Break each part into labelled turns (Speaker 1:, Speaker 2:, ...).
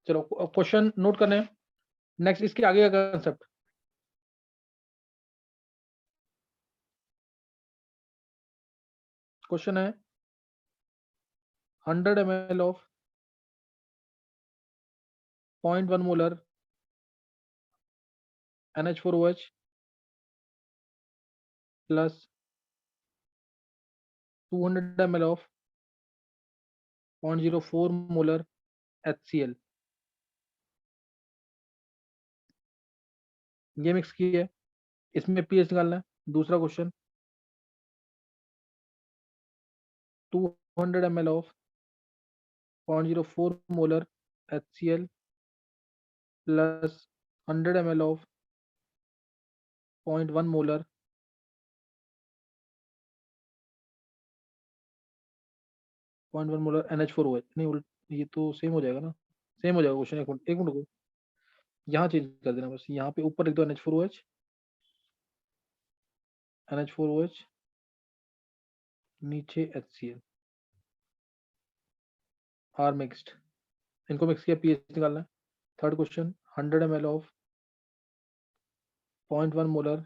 Speaker 1: चलो question note करने हैं। नेक्स्ट इसके आगे का कंसेप्ट, क्वेश्चन है 100 ml of 0.1 molar NH4OH plus 200 ml of 0.04 molar HCl, ये मिक्स की है, इसमें पीएच निकालना है। दूसरा question 200 ml of 0.04 molar HCl plus 100 ml of 0.1 molar NH4OH। नहीं ये तो सेम हो जाएगा ना, सेम हो जाएगा क्वेश्चन। एक मिनट रुको, यहाँ चेंज कर देना बस, यहाँ पे ऊपर लिख दो NH4OH, नीचे HCl, आर मिक्स्ड, इनको मिक्स किया, पीएच निकालना है। Third question 100 ml of 0.1 molar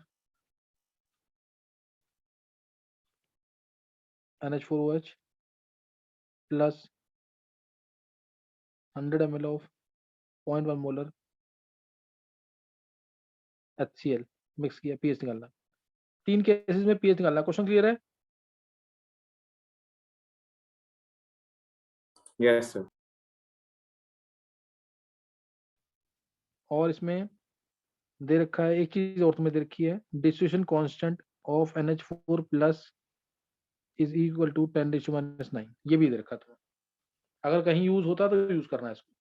Speaker 1: NH4OH plus 100 ml of 0.1 molar HCl, mix किया, पीएच निकालना है। 3 केसेस में पीएच निकालना है। क्वेश्चन क्लियर है?
Speaker 2: Yes sir.
Speaker 1: और इसमें दे रखा है, एक चीज और तुम्हें दे रखी है, distribution constant of NH4 plus is equal to 10⁻⁹, ये भी दे रखा था। अगर कहीं यूज होता तो यूज करना है इसको।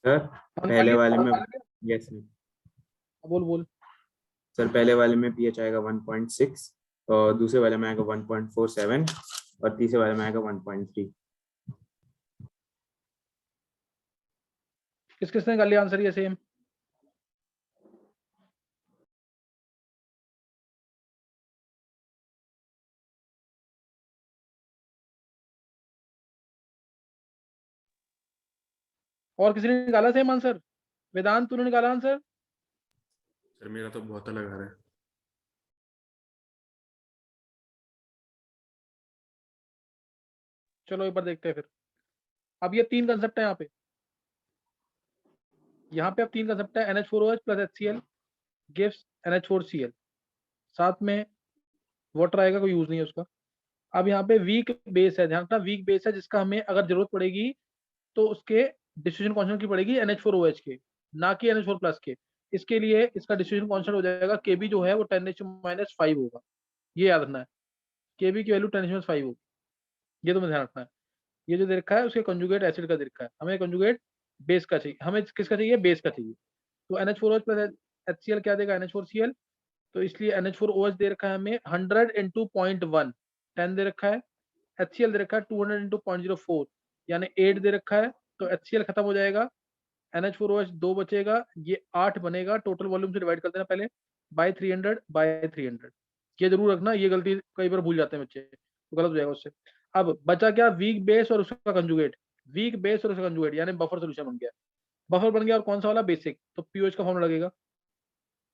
Speaker 2: सर
Speaker 1: हाँ, निकाल
Speaker 2: पहले
Speaker 1: लिया,
Speaker 2: वाले में,
Speaker 1: निकाल लिया।
Speaker 2: यस सर,
Speaker 1: बोल बोल।
Speaker 2: सर पहले वाले में पीएच आएगा 1.6, और दूसरे वाले में आएगा 1.47, और तीसरे वाले में आएगा 1.3।
Speaker 1: किस किसने निकाल लिया आंसर ये सेम? और किसी ने निकाला सेम आंसर? वेदांत तूने निकाला आंसर?
Speaker 3: सर मेरा तो बहुत अलग आ रहा है।
Speaker 1: चलो एक बार देखते हैं फिर। अब ये तीन कंसेप्ट है यहाँ पे अब तीन कंसेप्ट है, NH4OH plus HCl gives NH4Cl, साथ में वाटर आएगा, कोई यूज नहीं है उसका। अब यहाँ पे वीक बेस है, ध्यान रखना, वीक बेस है जिसका हमें अगर जरूरत पड़ेगी तो उसके डिस्ट्रीब्यूशन कांस्टेंट की पड़ेगी NH4OH के, ना कि NH4 प्लस के। इसके लिए इसका डिस्ट्रीब्यूशन कांस्टेंट हो जाएगा Kb, जो है वो 10⁻⁵ होगा। ये याद रखना है, Kb की वैल्यू 10⁻⁵ होगी, ये तुम्हें ध्यान रखना है। ये जो दे रखा है उसके कंजुगेट एसिड का दे रखा है, हमें कंजुगेट बेस का चाहिए, हमें किसका चाहिए? बेस का चाहिए। तो NH4OH प्लस HCl क्या देगा? NH4Cl। तो इसलिए NH4OH दे रखा है हमें 100 इंटू 0.1, 10 दे रखा है। HCl दे रखा है 200 इंटू 0.04, यानी 8 दे रखा है। तो HCl खत्म हो जाएगा, NH4OH 2 बचेगा, ये 8 बनेगा। टोटल वॉल्यूम से डिवाइड कर देना पहले बाय 300/300। ये जरूर रखना, ये गलती कई बार भूल जाते हैं बच्चे, तो गलत हो जाएगा उससे। अब बचा क्या? वीक बेस और उसका कंजुगेट। वीक बेस और उसका कंजुगेट यानी बफर सोल्यूशन बन गया। बफर बन गया, और कौन सा वाला? बेसिक। तो पीओएच का फॉर्मूला लगेगा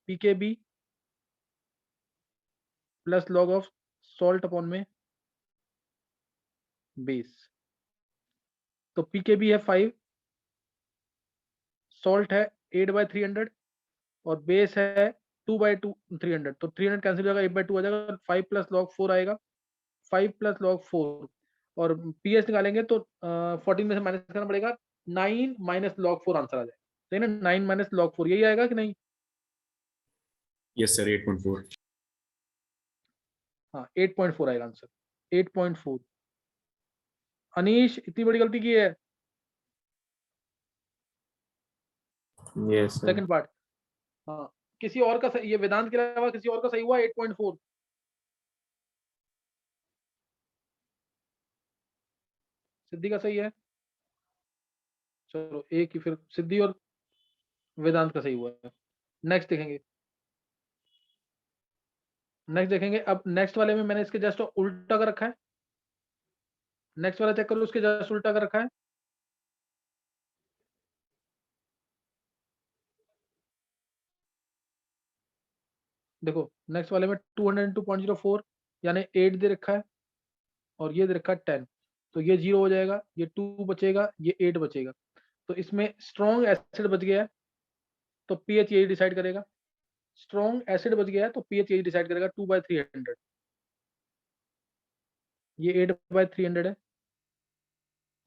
Speaker 1: pKb plus log of salt upon में बेस। तो पीकेबी है 5, सॉल्ट है 8/300, और बेस है 2/300। तो 300 कैंसिल हो जाएगा, 8/2 आ जाएगा। 5 प्लस लॉग 4 आएगा, 5 प्लस लॉग 4। और पीएच निकालेंगे तो 14 में से माइनस करना पड़ेगा, 9 माइनस लॉग 4 आंसर आ जाएगा। सही ना? 9 माइनस लॉग 4 यही आएगा कि नहीं?
Speaker 3: Yes sir 8.4।
Speaker 1: हाँ 8.4 आएगा आंसर, 8.4। अनीश इतनी बड़ी गलती की है।
Speaker 2: Yes sir.
Speaker 1: Second part. हाँ, किसी और का ये वेदांत के अलावा किसी और का सही हुआ 8.4? सिद्धि का सही है। चलो एक ही, फिर सिद्धि और वेदांत का सही हुआ है। नेक्स्ट देखेंगे, नेक्स्ट देखेंगे। अब नेक्स्ट वाले में मैंने इसके जस्ट उल्टा कर रखा है। नेक्स्ट वाला चेक करो, उसके जस्ट उल्टा कर रखा है। देखो नेक्स्ट वाले में 200 इंटू 0.04 यानी 8 दे रखा है, और ये दे रखा है 10। तो ये 0 हो जाएगा, ये 2 बचेगा, ये 8 बचेगा। तो इसमें स्ट्रॉन्ग एसिड बच गया है, तो पीएच यही डिसाइड करेगा। स्ट्रॉन्ग एसिड बच गया है तो पीएच यही डिसाइड करेगा, 2/300। ये 8/300 है,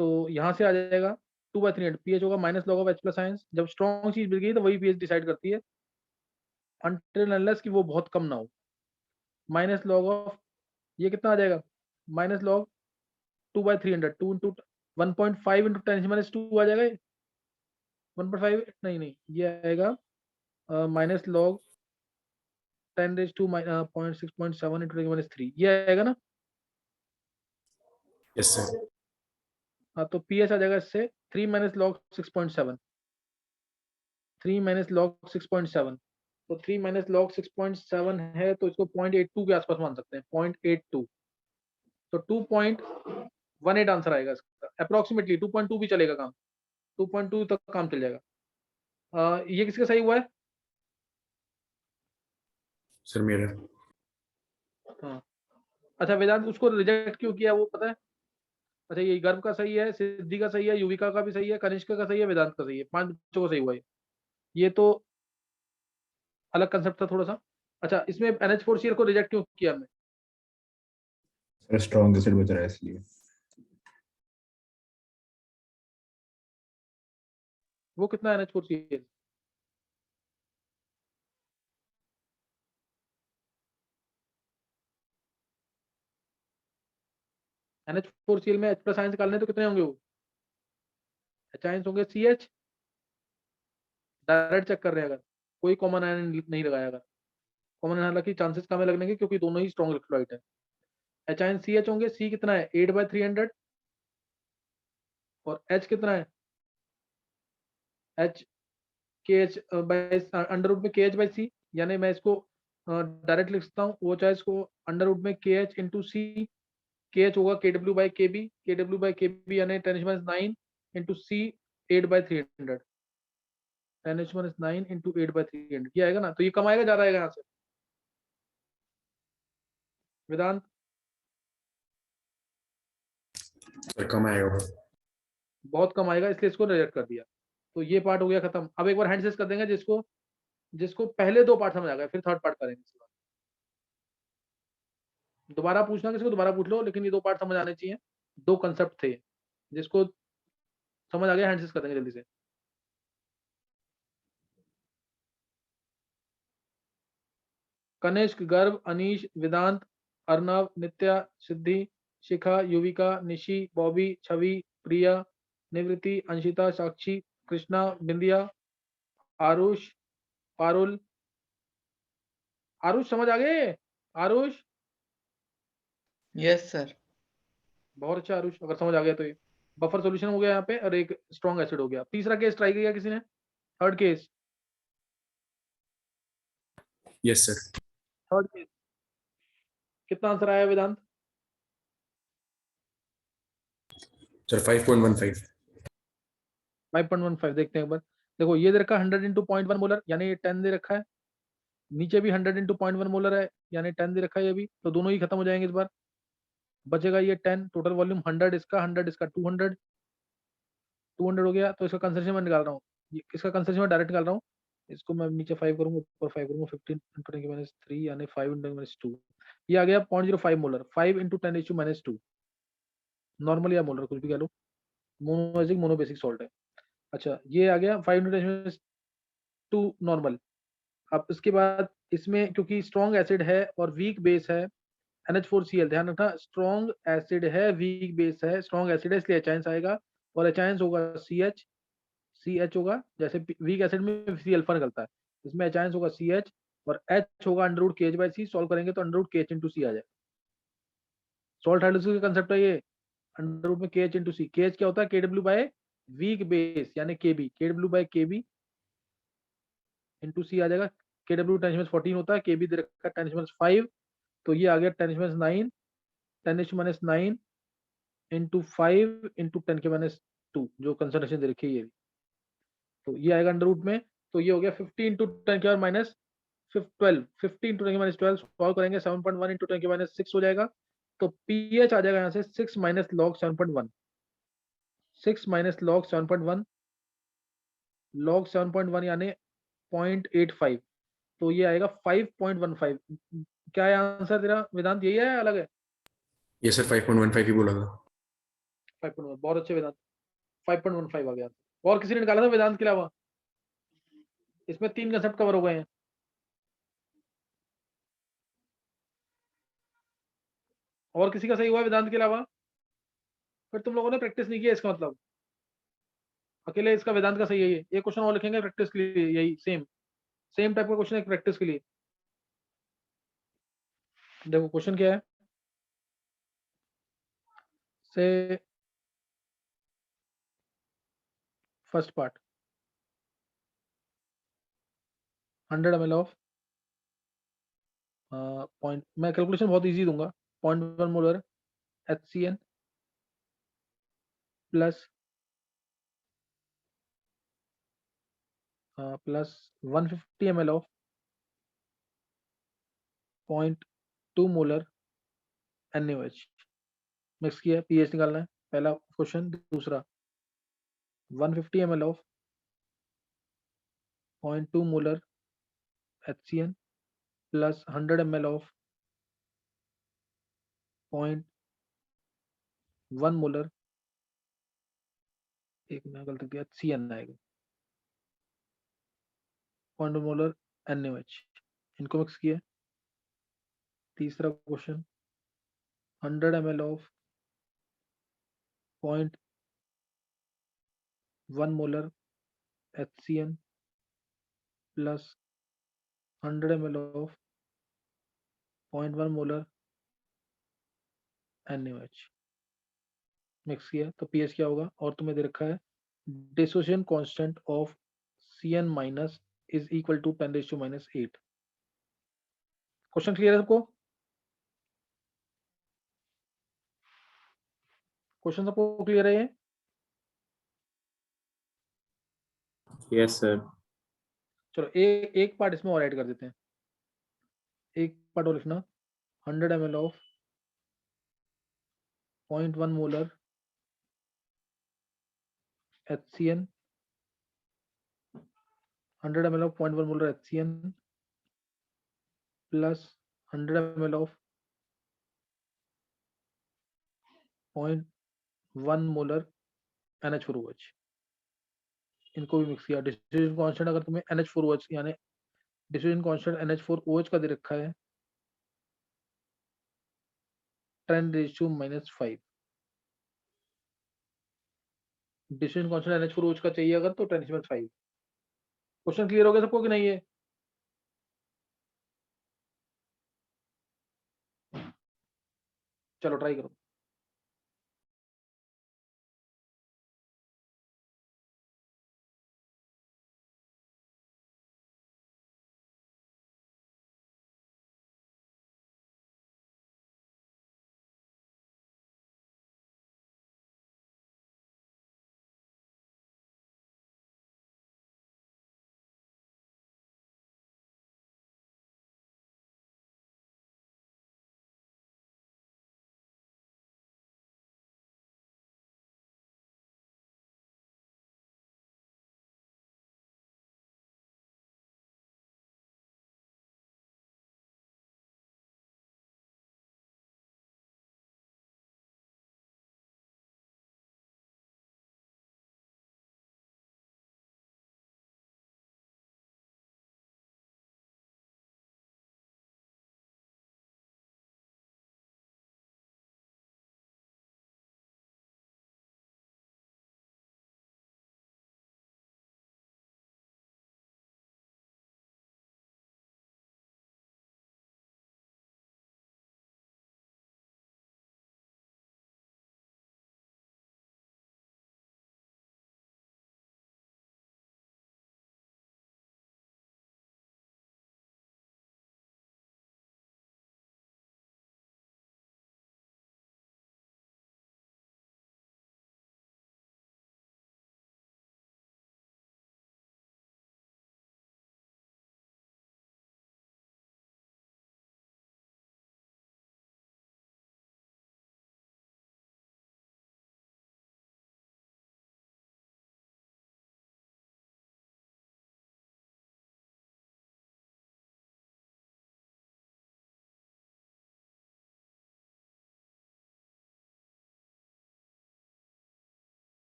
Speaker 1: तो यहाँ से आ जाएगा 2/300। पीएच होगा minus log of H plus ions. जब स्ट्रॉन्ग चीज मिल गई तो वही पीएच डिसाइड करती है, अनटिल अनलेस कि वो बहुत कम ना हो। माइनस लॉग ऑफ, ये कितना आ जाएगा? माइनस लॉग 2/300, 2 इंटू 1.5 इंटू 10⁻² आ जाएगा ये। 1.5 नहीं नहीं, ये आएगा माइनस लॉग 10⁻⁶.7 इंटू 10⁻3, ये आएगा ना?
Speaker 3: Yes sir.
Speaker 1: हाँ, तो पीएच आ जाएगा इससे 3 माइनस लॉग 6.7, 3 माइनस लॉग 6.7। तो 3 माइनस लॉग 6.7 है, तो इसको 0.82 के आसपास मान सकते हैं, 0.82। तो 2.18 आंसर आएगा इसका अप्रोक्सीमेटली। 2.2 भी चलेगा काम, 2.2 तक काम चल जाएगा। ये किसका सही हुआ है?
Speaker 3: सर मेरा।
Speaker 1: हाँ। अच्छा वेदांत उसको रिजेक्ट क्यों किया वो पता है? अच्छा, ये गर्भ का सही है, सिद्धि का सही है, युविका का भी सही है, कनिष्का का सही है, वेदांत का सही है, 5 बच्चों का सही हुआ है। ये तो अलग कंसेप्ट था थोड़ा सा। अच्छा, इसमें NH4Cl को रिजेक्ट क्यों किया हमने?
Speaker 4: सर स्ट्रॉन्ग एसिड बच रहा है इसलिए।
Speaker 1: वो कितना है NH4Cl? NH4Cl में H प्लस आयंस निकालने तो कितने होंगे वो? H आयंस होंगे CH, डायरेक्ट चेक कर रहे हैं अगर, कोई कॉमन आयन नहीं लगाया अगर, कॉमन आयन हालांकि चांसेस कम है लगने के क्योंकि दोनों ही स्ट्रॉन्ग इलेक्ट्रोलाइट है। एच आयन सी एच होंगे, सी कितना है 8/300 और एच कितना है एच के एच बाई अंडर रूट में के एच बाई सी, यानी मैं इसको डायरेक्ट लिख सकता हूँ, वो चाहे इसको अंडर रूट में के एच इंटू सी, के एच होगा के डब्ल्यू बाई के बी यानी 10⁻9 इंटू सी 8/300, 10⁻9 इंटू 8/300 ये आएगा ना, तो ये कम आएगा ज्यादा आएगा यहाँ से वेदांत?
Speaker 3: सर कम आएगा बहुत।
Speaker 1: बहुत कम आएगा, इसलिए इसको रिजेक्ट कर दिया। तो ये पार्ट हो गया खत्म। अब एक बार हैंड कर देंगे जिसको जिसको पहले 2 पार्ट समझ आ गए, फिर थर्ड पार्ट करेंगे इसके बाद। दोबारा पूछना किसी को, दोबारा पूछ लो, लेकिन ये 2 पार्ट समझ आने चाहिए। 2 कंसेप्ट थे, जिसको समझ आ गया हैंड कर देंगे जल्दी से। कनिष्क, गर्भ, अनीश, वेदांत, अर्नव, नित्या, सिद्धि, शिखा, युविका, निशी, बॉबी, छवि, प्रिया, निवृत्ति, अंशिता, साक्षी, कृष्णा, बिंदिया, आरुष, पारुल। आरुष समझ आ गए? Aarush
Speaker 5: yes sir.
Speaker 1: बहुत अच्छा आरुष, अगर समझ आ गया तो ये बफर सॉल्यूशन हो गया यहाँ पे और एक स्ट्रॉन्ग एसिड हो गया। तीसरा केस ट्राई किया किसी ने? Third case,
Speaker 3: yes sir.
Speaker 1: Third case कितना आंसर आया वेदांत?
Speaker 3: सर 5.15।
Speaker 1: 5.15 देखते हैं एक बार। देखो ये दे रखा है 100 इंटू 0.1 मोलर, यानी ये 10 दे रखा है। नीचे भी 100 इंटू 0.1 मोलर है, यानी 10 दे रखा है ये भी, तो दोनों ही खत्म हो जाएंगे इस बार। बचेगा ये 10, टोटल वॉल्यूम 100 इसका 200 200 हो गया। तो इसका कंसेंट्रेशन मैं निकाल रहा हूँ, इसका कंसेंट्रेशन मैं डायरेक्ट निकाल रहा हूँ। इसको मैं नीचे 5 करूंगा, ऊपर 5 करूंगा, 15 इंटू 10⁻³ यानी 5 इंटू 10⁻²। ये आ गया 0.05 मोलर, 5 इंटू 10⁻²। नॉर्मल या मोलर कुछ भी कह लो, मोनोबेसिक मोनोबेसिक सॉल्ट है। अच्छा ये आ गया 5 इंटू 10⁻² नॉर्मल। अब इसके बाद इसमें क्योंकि स्ट्रॉन्ग एसिड है और वीक बेस है, NH4Cl, ध्यान रखना स्ट्रॉन्ग एसिड है वीक बेस है, स्ट्रॉन्ग एसिड है इसलिए एच आएगा, और एच होगा CH होगा, जैसे वीक एसिड में सी अल्फा निकलता है, इसमें एच होगा CH और H होगा under root KH by C. Solve करेंगे तो under root KH into C आ जाएगा। सॉल्ट हाइड्रोलिसिस का कंसेप्ट है ये, अंडर रूट में KH इंटू सी। KH क्या होता है KW बाय वीक बेस यानी KB, KW by KB into C आ जाएगा। KW 10⁻14 होता है, KB दे रखा है 10⁻5, तो ये आ गया 10⁻9, 10⁻9 इंटू 5 इंटू 10⁻2 जो कंसंट्रेशन दे रखी है ये भी। तो ये आएगा अंडर रूट में, तो ये हो गया 50 इंटू 10⁻12, 50 इंटू 10⁻12 सॉल्व करेंगे 7.1 इंटू 10⁻6 हो जाएगा। तो पीएच आ जाएगा यहाँ से 6 minus log 7.1, 6 minus log 7.1, log 7.1 यानी 0.85, तो ये आएगा 5.15। क्या है आंसर तेरा वेदांत, यही है अलग है?
Speaker 3: यस सर 5.15 ही बोला था।
Speaker 1: 5.1, बहुत अच्छे वेदांत, 5.15 आ गया। और किसी ने निकाला था वेदांत के अलावा? इसमें 3 कंसेप्ट कवर हो गए हैं। और किसी का सही हुआ वेदांत के अलावा? फिर तुम लोगों ने प्रैक्टिस नहीं किया इसका मतलब, अकेले इसका वेदांत का सही है। ये एक क्वेश्चन और लिखेंगे प्रैक्टिस के लिए, यही सेम टाइप का क्वेश्चन है प्रैक्टिस के लिए। देखो क्वेश्चन क्या है, से first part 100 ml of point, मैं कैलकुलेशन बहुत इजी दूंगा, 0.1 molar HCN plus 150 ml of 0.2 molar NaOH mix किया, पीएच निकालना है पहला क्वेश्चन। दूसरा 150 ml of 0.2 molar HCN plus 100 ml of 0.1 molar, एक मैं गलत किया, HCN आएगा 0.2 मोलर NaOH, इनको मिक्स किया। तीसरा question 100 ml of 0.1 molar HCN plus 100 ml of 0.1 molar NaOH mix किया तो pH क्या होगा? और तुम्हें दे रखा है dissociation constant of CN minus is equal to 10⁻⁸। Question clear है सबको? क्वेश्चन सबको क्लियर है ये?
Speaker 2: Yes sir.
Speaker 1: चलो एक पार्ट इसमें और ऐड कर देते हैं। एक पार्ट और लिखना 100 ml of 0.1 molar HCN 100 ml of 0.1 molar HCN plus 100 ml of 0.1 molar NH4OH इनको भी मिक्स किया। डिस्ट्रीब्यूशन कांस्टेंट अगर तुम्हें NH4OH यानी डिस्ट्रीब्यूशन कांस्टेंट NH4OH का दे रखा है 10⁻⁵। डिस्ट्रीब्यूशन कांस्टेंट NH4OH का चाहिए अगर तो 10⁻⁵। क्वेश्चन क्लियर हो गया सबको कि नहीं है? चलो ट्राई करो।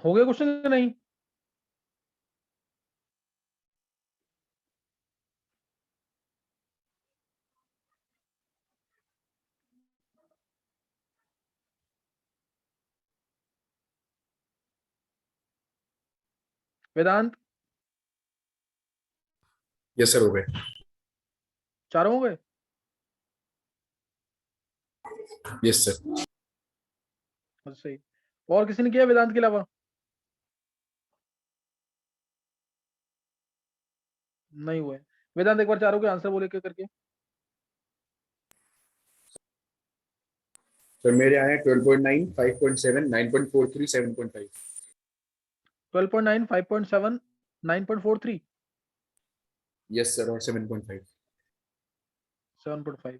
Speaker 1: हो गया क्वेश्चन कि नहीं? वेदांत
Speaker 3: यस सर हो गए।
Speaker 1: चारों हो गए?
Speaker 3: Yes sir.
Speaker 1: अच्छा, सही। और किसी ने किया वेदांत के अलावा? नहीं हुए। वेदांत एक बार चारों के आंसर बोले करके।
Speaker 3: सर मेरे आए हैं 12.9, 5.7, 9.43, 7.5।
Speaker 1: 12.9, 5.7, 9.43,
Speaker 3: यस सर और 7.5।
Speaker 1: 7.5।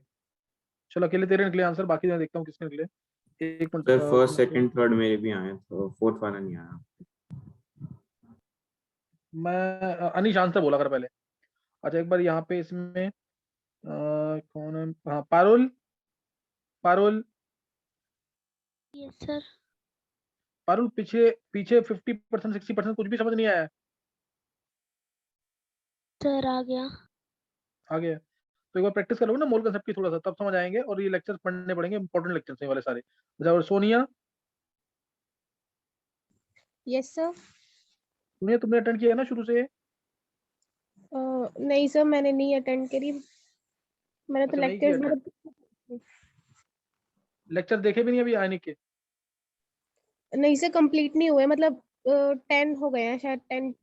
Speaker 1: चलो अकेले तेरे निकले आंसर, बाकी मैं देखता हूँ किसके निकले। एक minute.
Speaker 2: Sir first second third मेरे भी आए, तो फोर्थ वाला नहीं आया।
Speaker 1: मैं अनीश आंसर बोला कर पहले। अच्छा एक बार यहाँ पे इसमें कौन है? हाँ पारुल। Parul
Speaker 5: yes sir.
Speaker 1: पारुल पीछे पीछे 50%, 60% कुछ भी समझ नहीं आया है।
Speaker 5: सर आ गया।
Speaker 1: आगे तो एक बार प्रैक्टिस करोगे ना मोल कंसेप्ट की थोड़ा सा, तब समझ आएंगे। और ये लेक्चर्स पढ़ने पड़ेंगे, इंपॉर्टेंट लेक्चर्स हैं ये वाले सारे। अच्छा और सोनिया,
Speaker 6: यस सर।
Speaker 1: सोनिया तुमने अटेंड किया है ना शुरू से?
Speaker 6: नहीं सर, मैंने नहीं अटेंड करी। मैंने तो
Speaker 1: अच्छा नहीं किया
Speaker 6: लेक्चर्स
Speaker 1: अटेंड? लेक्चर देखे भी नहीं अभी आने के?
Speaker 6: नहीं सर, कंप्लीट नहीं हुए। मतलब 10 हो गए हैं शायद, 10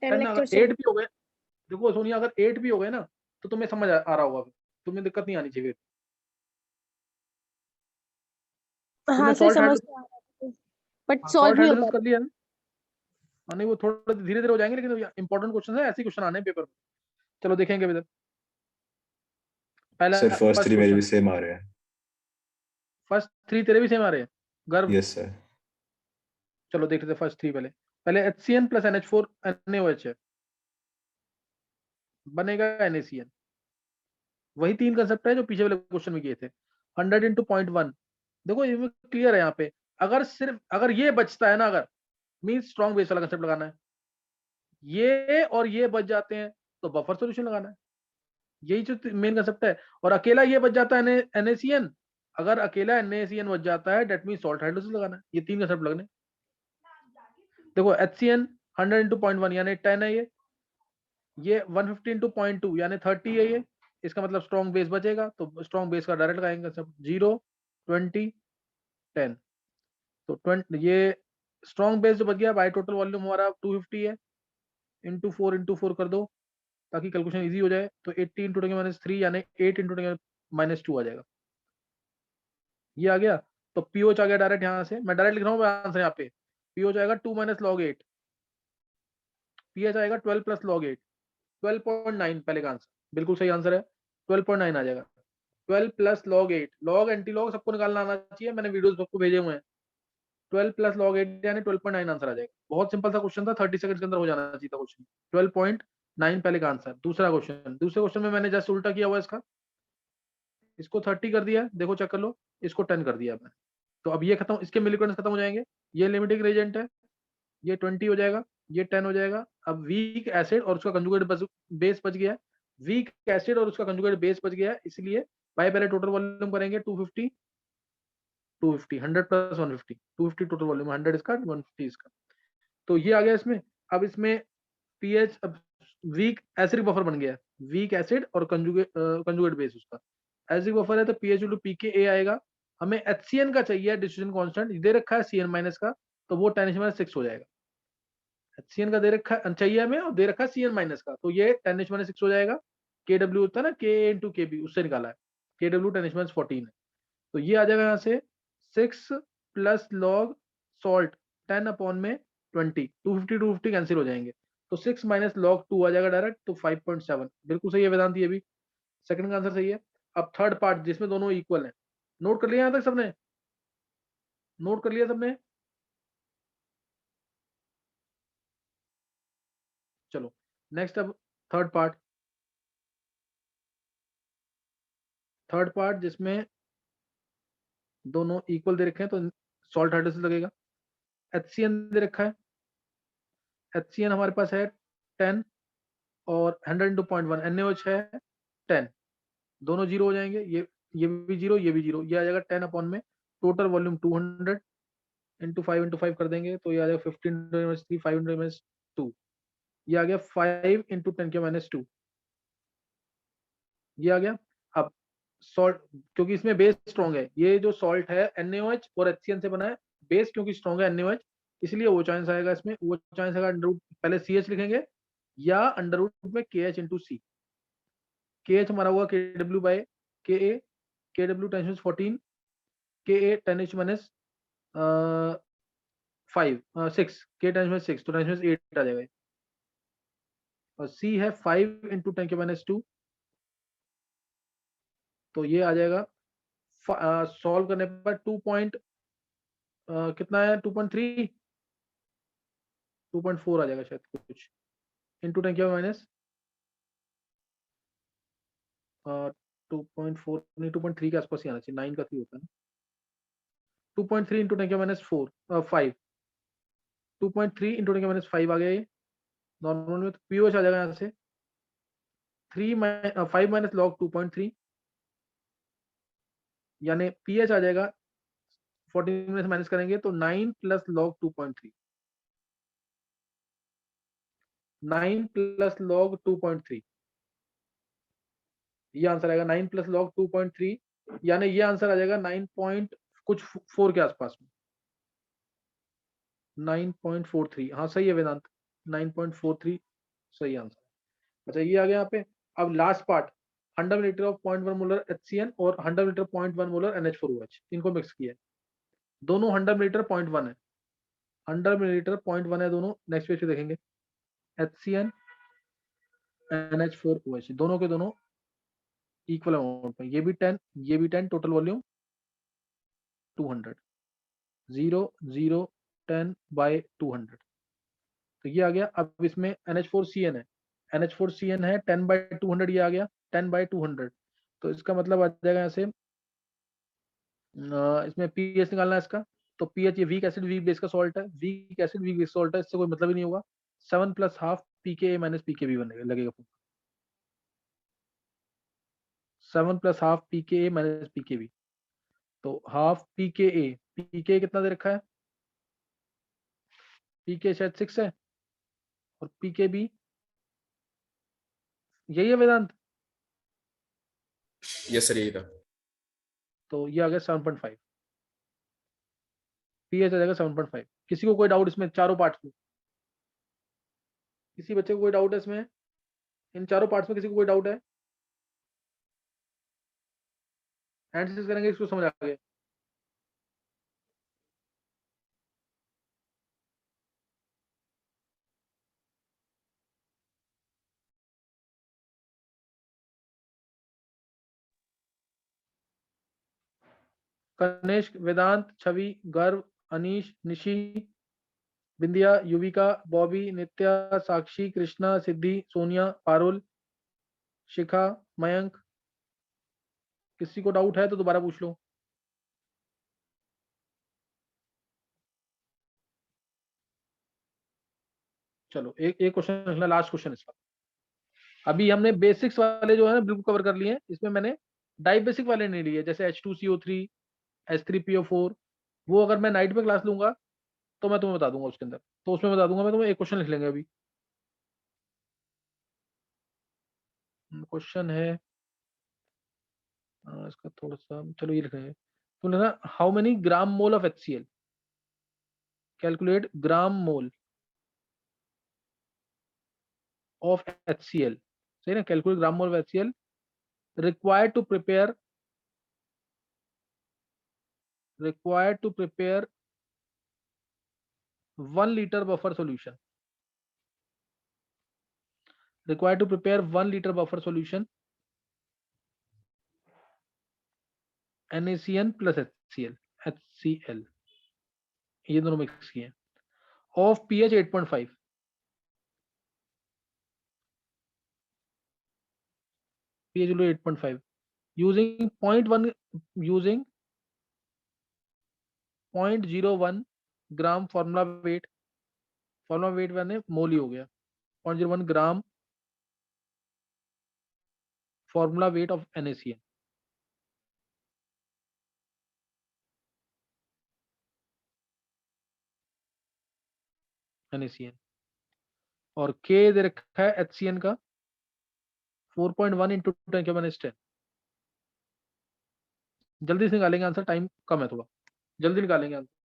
Speaker 1: 10
Speaker 6: लेक्चर्स
Speaker 1: अगर
Speaker 6: चल
Speaker 1: 8 भी हो गए, देखो सोनिया अगर 8 भी हो गए ना तो तुम्हें समझ आ रहा होगा, तुम्हें दिक्कत नहीं आनी चाहिए।
Speaker 6: हाँ
Speaker 1: तुमने
Speaker 6: सर,
Speaker 1: सॉल्ट
Speaker 6: समझ
Speaker 1: हाइड्रोसिस,
Speaker 6: तो आ रहा है बट
Speaker 1: हाँ
Speaker 6: सॉल्व
Speaker 1: सॉल्ट
Speaker 6: नहीं हो
Speaker 1: हाइड्रोसिस
Speaker 6: पा
Speaker 1: कर लिया है ना? हाँ, नहीं वो थोड़ा धीरे धीरे हो जाएंगे, लेकिन इंपॉर्टेंट क्वेश्चन है, ऐसे ही क्वेश्चन आने हैं पेपर में। चलो देखेंगे इधर। पहला
Speaker 4: सर फर्स्ट
Speaker 1: फर्स्ट
Speaker 4: 3 मेरे भी
Speaker 1: क्वेश्चन।
Speaker 4: सेम आ रहे हैं।
Speaker 1: फर्स्ट 3 तेरे भी सेम आ रहे हैं? गर्व।
Speaker 4: Yes sir.
Speaker 1: चलो देख लेते फर्स्ट 3 पहले। पहले HCN प्लस NH4 NaOH है, बनेगा NaCN। वही 3 कंसेप्ट है जो पीछे वाले क्वेश्चन में किए थे। 100 इंटू 0.1। देखो ये क्लियर है यहाँ पे। अगर सिर्फ अगर ये बचता है ना, अगर मीन स्ट्रॉन्ग बेस वाला कंसेप्ट लगाना है, ये और ये बच जाते हैं तो बफर सॉल्यूशन लगाना है। यही जो मेन कंसेप्ट है। और अकेला ये बच जाता है NaCN, अगर अकेला NaCN बच जाता है डेट मीन सॉल्ट हाइड्रोसिस लगाना है। ये 3 कंसेप्ट लगने। देखो HCN 100 इंटू 0.1 यानी 10 है ये 150 इंटू 0.2 यानी 30 है ये। इसका मतलब स्ट्रॉन्ग बेस बचेगा, तो स्ट्रॉन्ग बेस का डायरेक्ट लगाएंगे सब 0, 20, 10। तो 20 ये स्ट्रॉन्ग बेस जो बच गया, बाय टोटल वॉल्यूम हमारा 250 है, इंटू 4 कर दो ताकि कैलकुलेशन इजी हो जाए। तो 80 इंटू 10⁻³ यानी 8 इंटू 10⁻² आ जाएगा। ये आ गया। तो पीओच आ गया डायरेक्ट, यहाँ से मैं डायरेक्ट लिख रहा हूँ आंसर यहाँ पे। पीओच आएगा 2 - log 8, पीएच आएगा 12 + log 8, 12.9 पहले का आंसर बिल्कुल सही आंसर है। 12.9 आ जाएगा। 12 + log 8, लॉग एंटी लॉग सबको निकालना आना चाहिए, मैंने वीडियोस सबको भेजे हुए हैं। 12 + log 8 यानी 12.9 आंसर आ जाएगा। बहुत सिंपल सा क्वेश्चन था, 30 सेकंड के अंदर हो जाना चाहिए था क्वेश्चन। 12.9 पहले का आंसर। दूसरा क्वेश्चन, दूसरे क्वेश्चन में मैंने जस्ट उल्टा किया हुआ इसका, इसको 30 कर दिया, देखो चेक कर लो, इसको 10 कर दिया मैंने। तो अब ये खत्म, इसके मिलीकोन्स खत्म हो जाएंगे। ये लिमिटिंग रेजेंट है, ये 20 हो जाएगा, ये 10 हो जाएगा। अब वीक एसिड और उसका कंजुगेट बेस बच गया। वीक एसिड और उसका कंजुगेट बेस बच गया, इसलिए भाई पहले टोटल वॉल्यूम करेंगे 250, 250, 100 + 150, 250 टोटल वॉल्यूम, 100 इसका, 150 इसका। तो ये आ गया इसमें। अब इसमें पीएच, अब वीक एसिड बफर बन गया, वीक एसिड और कंजुगेट बेस उसका एसिड बफर है, तो पीएच टू pKa आएगा। हमें HCN का चाहिए डिस्ट्रीब्यूशन कांस्टेंट, दे रखा है CN माइनस का, तो वो 10⁻6 हो जाएगा। HCN का दे रखा चाहिए हमें, और दे रखा है CN माइनस का, तो ये 10⁻6 हो जाएगा। KW होता है ना Ka इंटू KB, उससे निकाला है। KW 10⁻14 है, तो ये आ जाएगा यहाँ से 6 + log सॉल्ट 10/20, 250 250 कैंसिल हो जाएंगे, तो 6 - log 2 आ जाएगा डायरेक्ट, तो 5.7 बिल्कुल सही है वेदांत, ये भी सेकंड का आंसर सही है। अब थर्ड पार्ट जिसमें दोनों इक्वल हैं, नोट कर लिया यहाँ तक सबने? नोट कर लिया सबने? चलो नेक्स्ट, अब थर्ड पार्ट। थर्ड पार्ट जिसमें दोनों इक्वल दे रखे हैं, तो सॉल्ट हाइड्रोसिस लगेगा। HCN दे रखा है, HCN हमारे पास है 10 और 100 into 0.1, NaOH है 10, दोनों जीरो हो जाएंगे, ये भी जीरो, ये भी जीरो, ये आ जाएगा 10 अपॉन में टोटल वॉल्यूम 200 इंटू 5 कर देंगे तो ये आ जाएगा 15 3 500 2, ये आ गया 5 इंटू 10⁻², ये आ गया। अब सॉल्ट, क्योंकि इसमें बेस स्ट्रॉन्ग है, ये जो सॉल्ट है NaOH और HCN से बना है, बेस क्योंकि स्ट्रॉन्ग है NaOH, इसलिए वो चांस आएगा इसमें, वो चांस आएगा अंडर रूट, पहले CH लिखेंगे या अंडर रूट में KH इंटू C। KH हमारा हुआ KW bye KA, KW 10 - 14, KA 10 - 5 6, K 10 - 6 तो 10 - 8 आ जाएगा, और C है 5 इंटू 10⁻², तो ये आ जाएगा सॉल्व करने पर 2 पॉइंट कितना है 2.3 2.4 आ जाएगा शायद कुछ, इंटू 10⁻², 2.4 नहीं 2.3 के आसपास ही आना चाहिए, 9 का 3 होता है ना, 2.3 इंटू 10⁻4 5, 2.3 इंटू 10⁻5 आ गया ये नॉर्मल में, तो पीओएच आ जाएगा यहाँ से 5 माइनस लॉग 2.3, यानी पीएच आ जाएगा 14 में से माइनस करेंगे तो 9 प्लस लॉग 2.3, 9 प्लस लॉग 2.3, ये आंसर आएगा 9 प्लस लॉग 2.3, यानी ये आंसर आ जाएगा 9 पॉइंट कुछ 4 के आसपास में, 9.43, हाँ सही है वेदांत, 9.43 सही आंसर। अच्छा ये आ गया यहाँ पे। अब last part, 100 millilitre of 0.1 molar HCN और 100 मिलीलीटर 0.1 मोलर NH4OH, इनको मिक्स किया है, दोनों 100 मिलीलीटर 0.1 है, 100 मिलीलीटर 0.1 है दोनों, नेक्स्ट पेज पे देखेंगे HCN NH4OH दोनों के दोनों इक्वल अमाउंट में, ये भी 10 ये भी 10, टोटल वॉल्यूम 200, 0 0 10 बाय 200, तो ये आ गया। अब इसमें NH4CN है, NH4CN है 10 बाय 200, ये आ गया 10 बाय 200, तो इसका मतलब आ जाएगा यहाँ से इसमें पीएच निकालना है इसका, तो पीएच ये वीक एसिड वीक बेस का सॉल्ट है, weak acid weak base salt है, इससे कोई मतलब ही नहीं होगा, 7 plus half pKa minus pKb बनेगा, लगेगा 7 plus half pKa minus pKb, तो हाफ pKa, pKa कितना दे रखा है, pK शायद 6 है और pKb यही है वेदांत,
Speaker 3: यस सर यही था।
Speaker 1: तो ये आ गया 7.5, pH आ जाएगा 7.5। किसी को कोई डाउट इसमें चारों पार्ट्स में, किसी बच्चे को कोई डाउट है इसमें, इन चारों पार्ट्स में किसी को कोई डाउट है, हैंड्स करेंगे इसको समझ आ गया। कनिष्क, वेदांत, छवि, गर्व, अनीश, निशी, बिंदिया, युविका, बॉबी, नित्या, साक्षी, कृष्णा, सिद्धि, सोनिया, पारुल, शिखा, मयंक, किसी को डाउट है तो दोबारा पूछ लो। चलो एक क्वेश्चन रखना, लास्ट क्वेश्चन इसका। अभी हमने बेसिक्स वाले जो है ना बिल्कुल कवर कर लिए हैं, इसमें मैंने डाई बेसिक वाले नहीं लिए, जैसे H2CO3 H3PO4, वो अगर मैं नाइट में क्लास लूंगा तो मैं तुम्हें बता दूंगा उसके अंदर, तो उसमें बता दूंगा मैं तुम्हें, एक क्वेश्चन लिख लेंगे अभी। क्वेश्चन है इसका थोड़ा सा, चलो ये लिख रहे हैं, तो लिखना how many gram mole of HCl, calculate gram mole of HCl, सही ना, calculate gram mole of HCl required to prepare 1 liter buffer solution, required to prepare 1 liter buffer solution NaCN plus HCl, ये दोनों mix किए of pH 8.5, pH 8.5 using 0.1 using 0.01 gram formula wait मैंने मोल ही हो गया 0.01 gram formula weight of NaCl। NaCl और K दे रखा है HCN का 4.1 इंटू 10⁻⁻10। जल्दी से निकालेंगे आंसर, टाइम कम है थोड़ा, जल्दी निकालेंगे आंसर।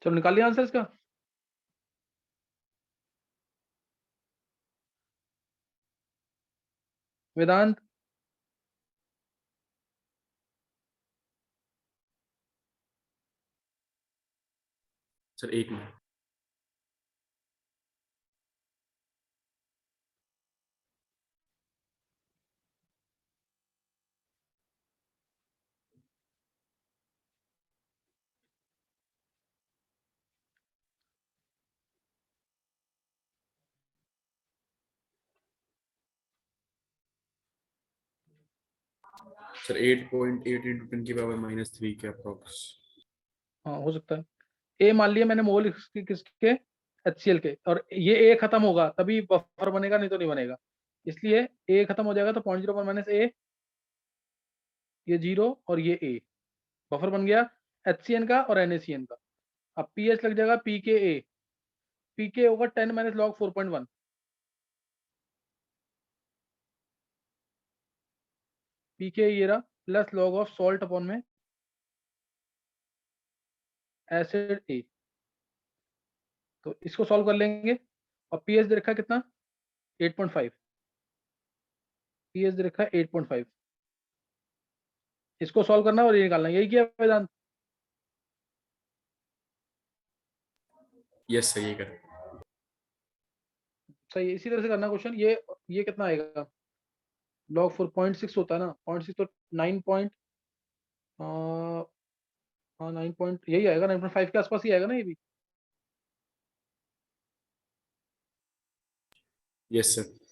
Speaker 1: चलो निकाल लिया आंसर इसका। वेदांत
Speaker 3: सर एक मिनट। सर 8.8 इंटू 10 की पावर -3 के अप्रोक्स।
Speaker 1: हाँ हो सकता है। ए मान लिया मैंने मोल किसके HCl के, और ये ए खत्म होगा तभी बफर बनेगा, नहीं तो नहीं बनेगा। इसलिए ए खत्म हो जाएगा तो 0.01 - A, ये 0 और ये ए, बफर बन गया HCN का और NaCN का। अब पीएच लग जाएगा pKa, pK होगा 10 - log 4.1, pK ये रहा plus log of salt upon में एसिड ए। तो इसको सॉल्व कर लेंगे और पीएच दे रखा है कितना 8.5, पीएच दे रखा है 8.5। इसको सॉल्व करना है और ये निकालना है, यही किया वेदांत।
Speaker 3: यस सर ये कर।
Speaker 1: सही है, इसी तरह से करना क्वेश्चन। ये कितना आएगा log 4.6 होता है ना, 0.6 तो 9 पॉइंट, हाँ 9 पॉइंट यही आएगा, 9.5 के आसपास ही आएगा ना ये भी।
Speaker 3: Yes sir.